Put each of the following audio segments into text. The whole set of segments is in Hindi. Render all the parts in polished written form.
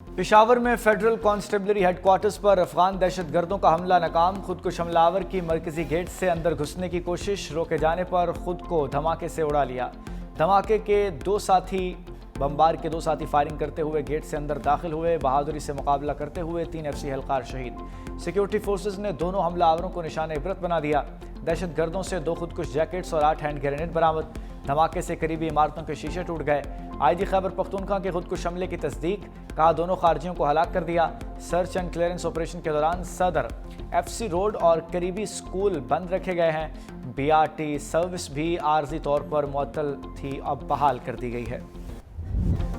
पेशावर में फेडरल कांस्टेबलरी हेडक्वार्टर्स पर अफगान दहशतगर्दों का हमला नाकाम। खुदकुश हमलावर की मरकजी गेट से अंदर घुसने की कोशिश, रोके जाने पर खुद को धमाके से उड़ा लिया। धमाके के बमबार के दो साथी फायरिंग करते हुए गेट से अंदर दाखिल हुए। बहादुरी से मुकाबला करते हुए 3 FC हलकार शहीद। सिक्योरिटी फोर्सेज ने दोनों हमलावरों को निशाने इबरत बना दिया। दहशतगर्दों से 2 खुदकुश जैकेट्स और 8 हैंड ग्रेनेड बरामद। धमाके से करीबी इमारतों के शीशे टूट गए। IG खैबर पख्तूनख्वा के खुदकुश हमले की तस्दीक, कहा दोनों खारजियों को हलाक कर दिया। सर्च एंड क्लियरेंस ऑपरेशन के दौरान सदर, FC रोड और करीबी स्कूल बंद रखे गए हैं। BRT सर्विस भी आर्जी तौर पर मुअत्तल थी, अब बहाल कर दी गई है।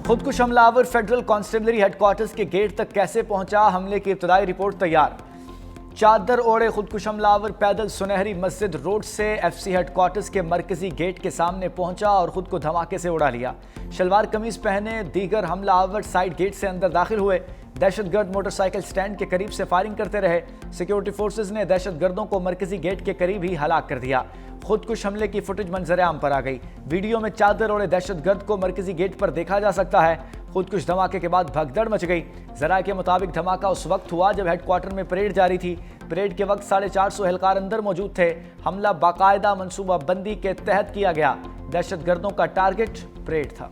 खुदकुश हमलावर फेडरल कांस्टेबलरी हेडक्वार्टर्स के गेट तक कैसे पहुंचा, हमले की इब्तदाई रिपोर्ट तैयार। चादर ओढ़े खुदकुश हमलावर पैदल सुनहरी मस्जिद रोड से FC हेडक्वार्टर्स के मरकजी गेट के सामने पहुंचा और खुद को धमाके से उड़ा लिया। शलवार कमीज पहने दीगर हमलावर साइड गेट से अंदर दाखिल हुए। दहशतगर्द मोटरसाइकिल स्टैंड के करीब से फायरिंग करते रहे। सिक्योरिटी फोर्सेज ने दहशतगर्दों को मरकजी गेट के करीब ही हलाक कर दिया। खुदकुश हमले की फुटेज मंजर आम पर आ गई। वीडियो में चादर ओढ़े दहशतगर्द को मरकजी गेट पर देखा जा सकता है। खुदकुश धमाके के बाद भगदड़ मच गई। जराये के मुताबिक धमाका उस वक्त हुआ जब हेडक्वार्टर में परेड जारी थी। परेड के वक्त 450 एहलकार अंदर मौजूद थे। हमला बाकायदा मनसूबा बंदी के तहत किया गया। दहशतगर्दों का टारगेट परेड था।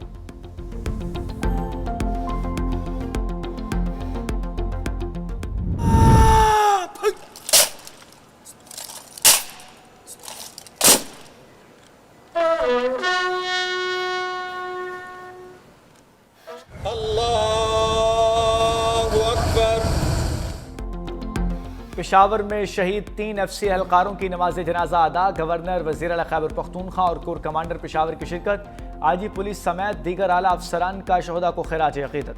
पेशावर में शहीद 3 FC एहलकारों की नमाज जनाजा अदा। गवर्नर, वज़ीर आला खैबर पख्तूनख्वा और कोर कमांडर पेशावर की शिरकत। IG पुलिस समेत दीगर आला अफसरान का शहदा को खिराज अकीदत।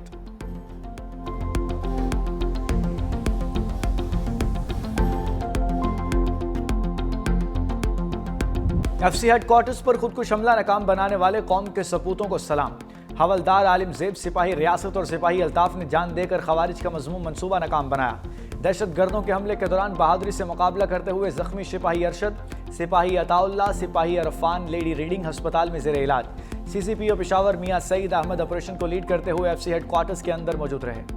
FC हेडक्वार्टर्स पर खुदकुश हमला नाकाम बनाने वाले कौम के सपूतों को सलाम। हवलदार आलिम ज़ेब, सिपाही रियासत और सिपाही अल्ताफ ने जान देकर खवारिज का मज़मूम मंसूबा नाकाम बनाया। दहशतगर्दों के हमले के दौरान बहादुरी से मुकाबला करते हुए जख्मी सिपाही अरशद, सिपाही अताउल्ला, सिपाही अरफान लेडी रीडिंग अस्पताल में ज़ेरे इलाज। CCPO पेशावर मियां सईद अहमद ऑपरेशन को लीड करते हुए FC हेडक्वार्टर्स के अंदर मौजूद रहे।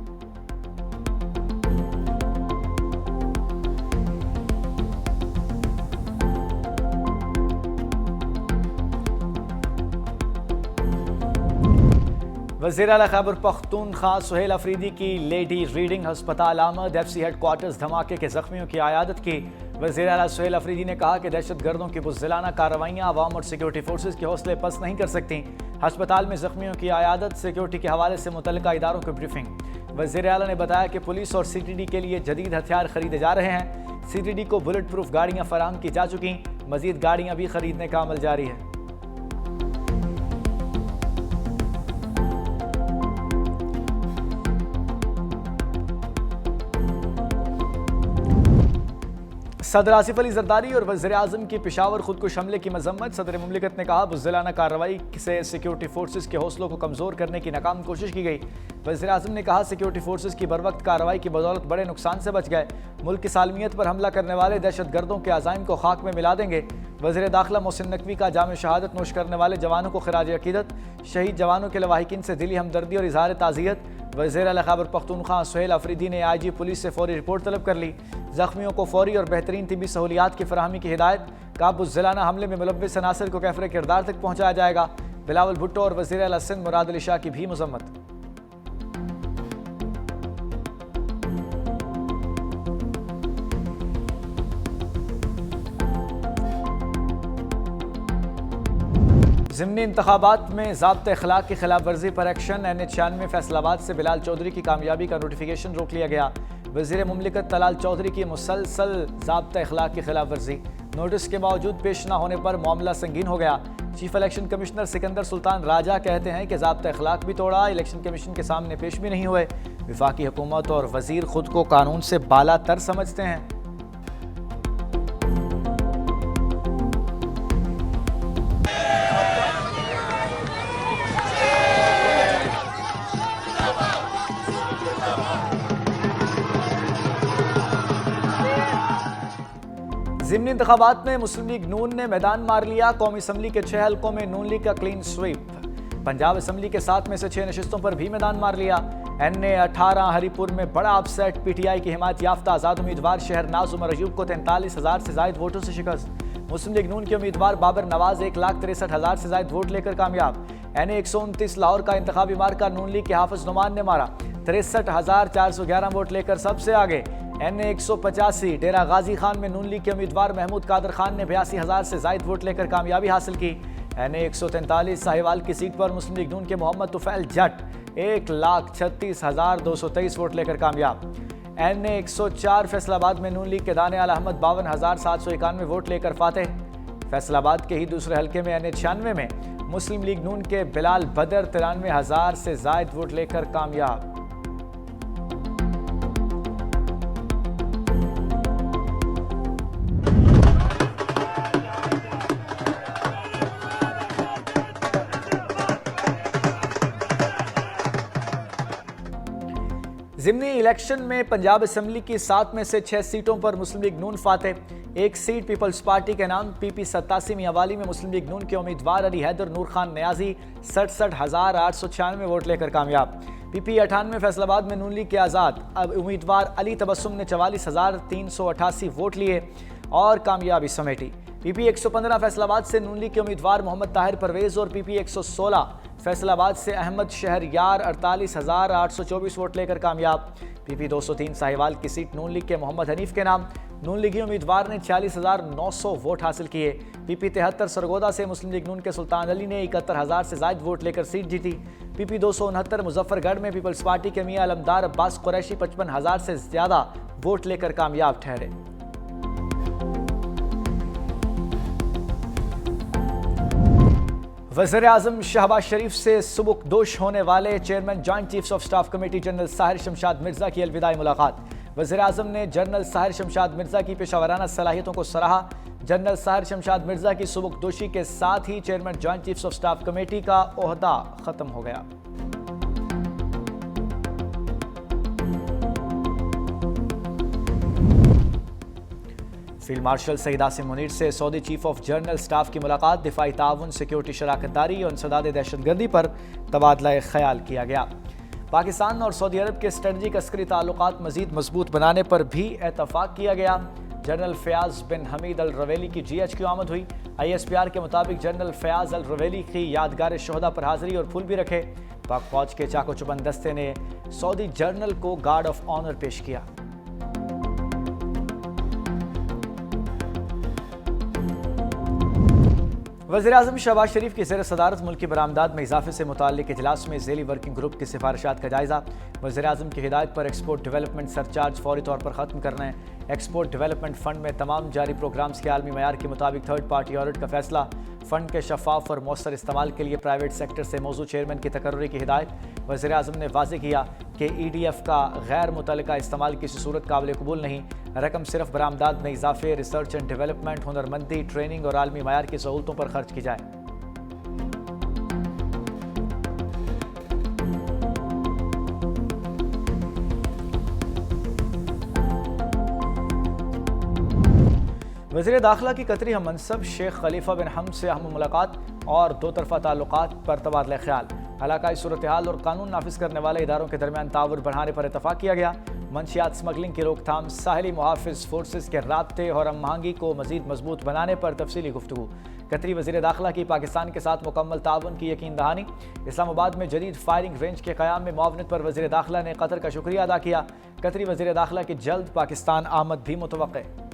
वज़ीर आला खैबर पख्तूनख्वा सुहेल अफरीदी की लेडी रीडिंग अस्पताल आमद। FC हेडक्वार्टर्स धमाके के जख्मियों की आयादत की। वज़ीर आला सुहेल अफरीदी ने कहा कि दहशतगर्दों की बुज़दिलाना कार्रवाइयाँ अवाम और सिक्योरिटी फोर्सेज के हौसले पस्त नहीं कर सकती। अस्पताल में जख्मियों की आयादत, सिक्योरिटी के हवाले से मुतल्लिका इदारों की ब्रीफिंग। वज़ीर आला ने बताया कि पुलिस और CTD के लिए जदीद हथियार खरीदे जा रहे हैं। CTD को बुलेट प्रूफ गाड़ियाँ फराहम की जा चुकी, मजीद गाड़ियाँ भी खरीदने का अमल जारी है। सदर आसिफ अली जरदारी और वज़ीर आज़म की पेशावर खुदकुश हमले की मजम्मत। सदर मुमलिकत ने कहा बुज़दिलाना कार्रवाई से सिक्योरिटी फोर्सेज के हौसलों को कमज़ोर करने की नाकाम कोशिश की गई। वज़ीर आज़म ने कहा सिक्योरिटी फोर्सेज की बरवक्त कार्रवाई की बदौलत बड़े नुकसान से बच गए। मुल्क की सालमियत पर हमला करने वाले दहशतगर्दों के अज़ाइम को खाक में मिला देंगे। वज़ीर दाखिला मोहसिन नकवी का जाम शहादत नोश करने वाले जवानों को खिराज अकीदत। शहीद जवानों के लवाहिकीन से दिली हमदर्दी और इजहार ताज़ियत। वज़ीर आला खैबर पख्तूनख्वा सुहेल अफरीदी ने IG पुलिस से फौरी रिपोर्ट तलब कर ली। जख्मियों को फौरी और बेहतरीन तिबी सहूलियात की फराहमी की हिदायत। का बुज़दिलाना हमले में मुलव्विस अनासर को कैफरे किरदार तक पहुँचाया जाएगा। बिलावल भुट्टो और वज़ीर आला सिंध मुराद अली शाह की भी मजम्मत। ज़िमनी इंतखाबात में ज़ाब्ते अखलाक की खिलाफ वर्जी पर एक्शन। NH-96 फैसलाबाद से बिलाल चौधरी की कामयाबी का नोटिफिकेशन रोक लिया गया। वज़ीर मुमलिकत तलाल चौधरी की मुसलसल ज़ाब्ते अखलाक की खिलाफ वर्जी, नोटिस के बावजूद पेश न होने पर मामला संगीन हो गया। Chief election commissioner Sikandar Sultan Raja कहते हैं कि ज़ाब्ते अखलाक भी तोड़ा, इलेक्शन कमीशन के सामने पेश भी नहीं हुए। वफाकी हुकूमत और वज़ीर खुद को कानून से बाला तर समझते हैं। ज़िमनी इंतखाबात में मुस्लिम लीग नून ने मैदान मार लिया। कौमी असम्बली के 6 हल्कों में नून लीग का क्लीन स्वीप। पंजाब असम्बली के 7 में से 6 नशिस्तों पर भी मैदान मार लिया। NA18 हरिपुर में बड़ा अपसेट, PTI की हिमायत याफ्ता आज़ाद उम्मीदवार शहरनाज उमर अयूब को 43,000 से ज्यादा वोटों से शिकस्त। मुस्लिम लीग नून के उम्मीदवार बाबर नवाज 1,63,000 से ज्यादा वोट लेकर कामयाब। NA129 लाहौर का इंतखाबी मार्का नून लीग के हाफिज नुमान ने मारा, 63,411 वोट लेकर सबसे आगे। NA185 डेरा गाजी खान में नून लीग के उम्मीदवार महमूद कादर खान ने 82,000 से ज्यादा वोट लेकर कामयाबी हासिल की। NA143 साहिवाल की सीट पर मुस्लिम लीग नून के मोहम्मद तुफैल जट 1,36,223 वोट लेकर कामयाब। NA104 फैसलाबाद में नून लीग के दाने आल अहमद 52,791 वोट लेकर फातेह। फैसलाबाद के ही दूसरे हल्के में NA96 में मुस्लिम लीग नून के बिलाल बदर 93,000 से ज्यादा वोट लेकर कामयाब। ज़िमनी इलेक्शन में पंजाब असेंबली की 7 में से 6 सीटों पर मुस्लिम लीग नून फातेह। एक सीट पीपल्स पार्टी के नाम PP 87 मियांवाली में मुस्लिम लीग नून के उम्मीदवार अली हैदर नूर खान न्याजी 67,896 वोट लेकर कामयाब। PP 98 फैसलाबाद में नून लीग के आज़ाद उम्मीदवार अली तबस्सुम ने 44,388 वोट लिए और कामयाबी समेटी। PP 115 फैसलाबाद से नून लीग के उम्मीदवार मोहम्मद ताहिर परवेज और PP 116 फैसलाबाद से अहमद शहरयार 48,824 वोट लेकर कामयाब। PP 203 साहिवाल की सीट नून लीग के मोहम्मद हनीफ के नाम नून लीगी उम्मीदवार ने 40,900 वोट हासिल किए। PP 73 सरगोदा से मुस्लिम लीग नून के सुल्तान अली ने 71,000 से ज्यादा वोट लेकर सीट जीती। PP 269 मुजफ्फरगढ़ में पीपल्स पार्टी के मियां अलमदार अब्बास कुरैशी 55,000 से ज्यादा वोट लेकर कामयाब ठहरे। वज़ीर-ए-आज़म शहबाज शरीफ से सुबुकदोश होने वाले chairman joint chiefs of staff committee general Sahir Shamshad Mirza की अलविदाई मुलाकात। वज़ीर-ए-आज़म ने जनरल साहिर शमशाद मिर्जा की पेशावराना सलाहियतों को सराहा। जनरल साहिर शमशाद मिर्जा की सुबुकदोशी के साथ ही chairman joint chiefs of staff committee का ओहदा खत्म हो गया। फील्ड मार्शल सईद आसिम मुनीर से Saudi chief of general staff की मुलाकात। दिफाई ताउन, सिक्योरिटी शराकतदारी और इंसदाद दहशतगर्दी पर तबादला ख्याल किया गया। पाकिस्तान और सऊदी अरब के स्ट्रेटजिक अस्करी ताल्लुकात मजीद मजबूत बनाने पर भी एतफाक किया गया। जनरल फयाज बिन हमीद अल रवेली की GH की आमद हुई। ISPR के मुताबिक जनरल फयाज अल रवेली की यादगार शोहदा पर हाजिरी और फूल भी रखे। पाक फौज के चाको चुबंद दस्ते ने सऊदी जनरल को गार्ड ऑफ ऑनर पेश किया। वज़ीर-ए-आज़म शहबाज शरीफ की ज़ेर सदारत मुल्की बरामदात में इजाफे से मुताल्लिक इजलास में ज़ेली वर्किंग ग्रुप की सिफारिशात का जायज़ा। वज़ीर-ए-आज़म की हिदायत पर एक्सपोर्ट डेवलपमेंट सरचार्ज फौरी तौर पर ख़त्म करना है। एक्सपोर्ट डेवलपमेंट फ़ंड में तमाम जारी प्रोग्राम्स के आलमी मयार के मुताबिक थर्ड पार्टी ऑडिट का फैसला। फ़ंड के शफाफ और मौसर इस्तेमाल के लिए प्राइवेट सेक्टर से मौजूद चेयरमैन की तकर्री की हिदायत। वज़ीर-ए-आज़म ने वाज़ेह किया कि EDF का गैर मुतल्लिका इस्तेमाल किसी सूरत काबिल कबूल नहीं। रकम सिर्फ बरामदात में इजाफे, रिसर्च एंड डेवलपमेंट, हुनरमंदी, ट्रेनिंग और आलमी मयार की सहूलतों पर खर्च की जाए। वज़ीर दाखिला की कतरी हम मनसब शेख खलीफा बिन हमद से अहम मुलाकात और दो तरफा ताल्लुकात पर तबादला ख्याल। इलाकाई सूरत हाल और कानून नाफिज करने वाले इदारों के दरमियान ताउन बढ़ाने पर इतफाक किया गया। मंशियात स्मगलिंग की रोकथाम, साहिली मुहाफिज फोर्सेस के राब्ते और हम आहंगी को मजीद मजबूत बनाने पर तफसीली गुफ्तगू। कतरी वज़ीर दाखिला की पाकिस्तान के साथ मुकम्मल ताउन की यकीन दहानी। इस्लामाबाद में जदीद फायरिंग रेंज के क़याम में मुआवनत पर वज़ीर दाखिला ने कतर का शुक्रिया अदा किया। कतरी वज़ीर दाखिला की जल्द पाकिस्तान आमद भी मुतवक्के।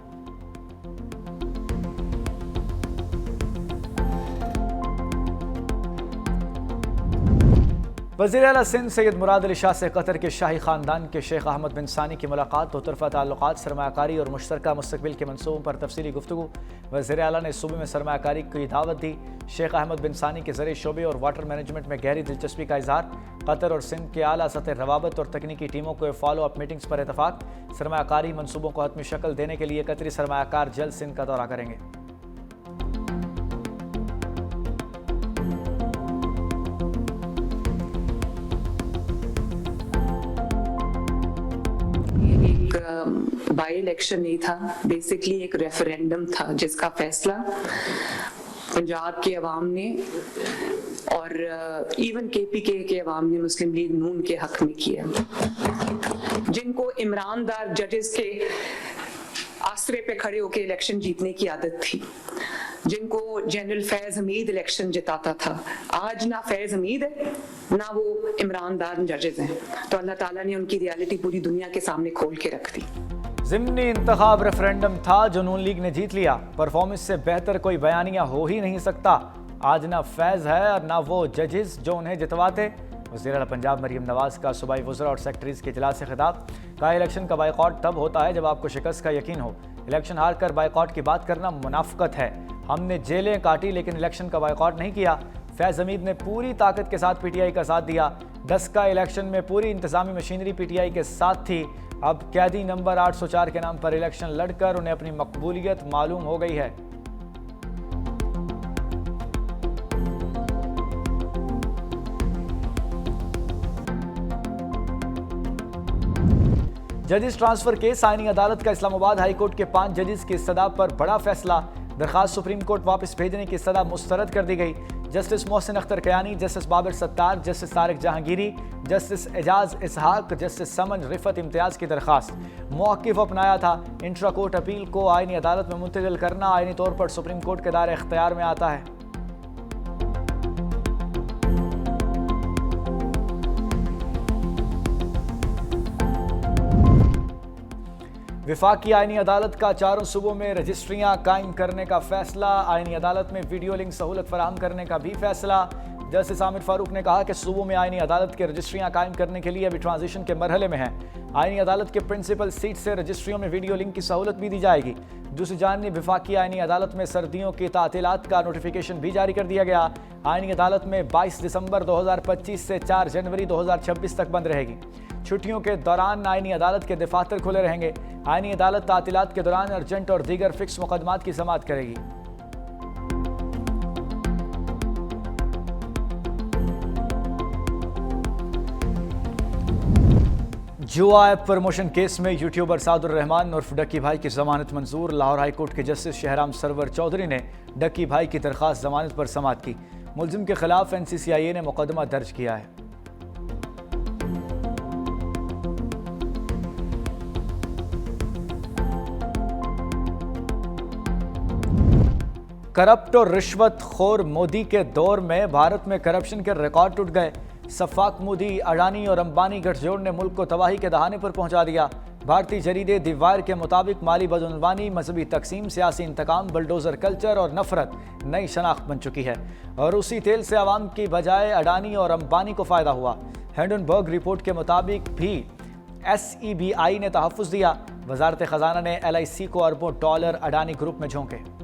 वज़ीर आला सिंध सैयद मुराद अली शाह से कतर के शाही ख़ानदान के शेख अहमद बिन सानी की मुलाकात। दो तरफ़ा ताल्लुकात, सरमायाकारी और मुश्तरका मुस्तक़बिल के मनसूबों पर तफसीली गुफ्तगू। वज़ीर आला ने सूबे में सरमायाकारी की दावत दी। शेख अहमद बिन सानी के ज़रिए शोबे और वाटर मैनेजमेंट में गहरी दिलचस्पी का इजहार। कतर और सिंध के आला सतह रवाबत और तकनीकी टीमों को फॉलो अप मीटिंग्स पर इतफाक। सरमायाकारी मनसूबों को हतमी शक्ल देने के लिए कतरी सरमायाकार जल्द सिंध का दौरा करेंगे। बाई इलेक्शन नहीं था, बेसिकली एक रेफरेंडम था जिसका फैसला पंजाब के अवाम ने और इवन केपीके के अवामी मुस्लिम लीग नून के हक में किया, जिनको ईमानदार जजेस के आसरे पे खड़े होकर इलेक्शन जीतने की आदत थी, जिनको जनरल फैज हमीद इलेक्शन जिताता था। आज ना फैज हमीद है ना वो ईमानदार जजेस हैं, तो अल्लाह ताला ने उनकी रियलिटी पूरी दुनिया के सामने खोल के रख दी। ज़िमनी इंतखाब रेफरेंडम था जो नून लीग ने जीत लिया। परफॉर्मेंस से बेहतर कोई बयानिया हो ही नहीं सकता। आज ना फैज है और ना वो जजेस जो उन्हें जितवाते। वज़ीर-ए-आला पंजाब मरीम नवाज का सूबाई वज़रा और सेक्रेटरीज के इजलास से खिताब। कहा, इलेक्शन का बाइकॉट तब होता है जब आपको शिकस्त का यकीन हो। इलेक्शन हार कर बाइकॉट की बात करना मुनाफिकत है। हमने जेलें काटी लेकिन इलेक्शन का बाइकॉट नहीं किया। फैज़ हमीद ने पूरी ताकत के साथ पीटीआई का साथ दिया। 10 का इलेक्शन में पूरी इंतजामी मशीनरी पीटीआई के साथ थी। अब कैदी नंबर 804 के नाम पर इलेक्शन लड़कर उन्हें अपनी मकबूलियत मालूम हो गई है। जजेस ट्रांसफर केस आईनी अदालत का इस्लामाबाद हाई कोर्ट के 5 जजेस की इस्तदा पर बड़ा फैसला। दरखास्त सुप्रीम कोर्ट वापस भेजने की इस्तदा मुस्तरद कर दी गई। Justice Mohsin Akhtar Kayani, justice Babar Sattar, justice Tariq Jahangiri, justice Ejaz Ishaq, justice Saman Rifat Imtiaz की दरखास्त मौक़िफ़ अपनाया था। इंट्रा कोर्ट अपील को आईनी अदालत में मुंतकिल करना आईनी तौर पर सुप्रीम कोर्ट के दायरे इख्तियार में आता है। विफाकी आईनी अदालत का 4 सूबों में रजिस्ट्रियां कायम करने का फैसला। आईनी अदालत में वीडियो लिंक सहूलत फराहम करने का भी फैसला। जस्टिस आमिर फारूक ने कहा कि सूबों में आईनी अदालत के रजिस्ट्रियां कायम करने के लिए अभी ट्रांजिशन के मरहले में है। आईनी अदालत के प्रिंसिपल सीट से रजिस्ट्रियों में वीडियो लिंक की सहूलत भी दी जाएगी। दूसरी जानिब विफाकी आईनी अदालत में सर्दियों की तातीलात का नोटिफिकेशन भी जारी कर दिया गया। आईनी अदालत में 22 दिसंबर 2025 से 4 जनवरी 2026 तक बंद रहेगी। छुट्टियों के दौरान आईनी अदालत के दफातर खुले रहेंगे। आईनी अदालत तातीलात के दौरान अर्जेंट और दीगर फिक्स मुकदमात की समाअत करेगी। जुआ ऐप प्रमोशन केस में यूट्यूबर सादुर रहमान उर्फ डक्की भाई की जमानत मंजूर। लाहौर हाई कोर्ट के जस्टिस शहराम सरवर चौधरी ने डक्की भाई की दरखास्त जमानत पर समाअत की। मुलजिम के खिलाफ NCCIA ने मुकदमा दर्ज किया है। करप्ट और रिश्वत खोर मोदी के दौर में भारत में करप्शन के रिकॉर्ड टूट गए। सफाक मोदी, अडानी और अंबानी गठजोड़ ने मुल्क को तबाही के दहाने पर पहुंचा दिया। भारतीय जरीदे दी वायर के मुताबिक माली बदउनवानी, मजहबी तकसीम, सियासी इंतकाम, बुलडोजर कल्चर और नफरत नई शनाख्त बन चुकी है और उसी तेल से आवाम की बजाय अडानी और अंबानी को फ़ायदा हुआ। हिंडनबर्ग रिपोर्ट के मुताबिक भी SEBI ने तहफ़्फ़ुज़ दिया। वजारत ख़जाना ने LIC को अरबों डॉलर अडानी ग्रुप में झोंके।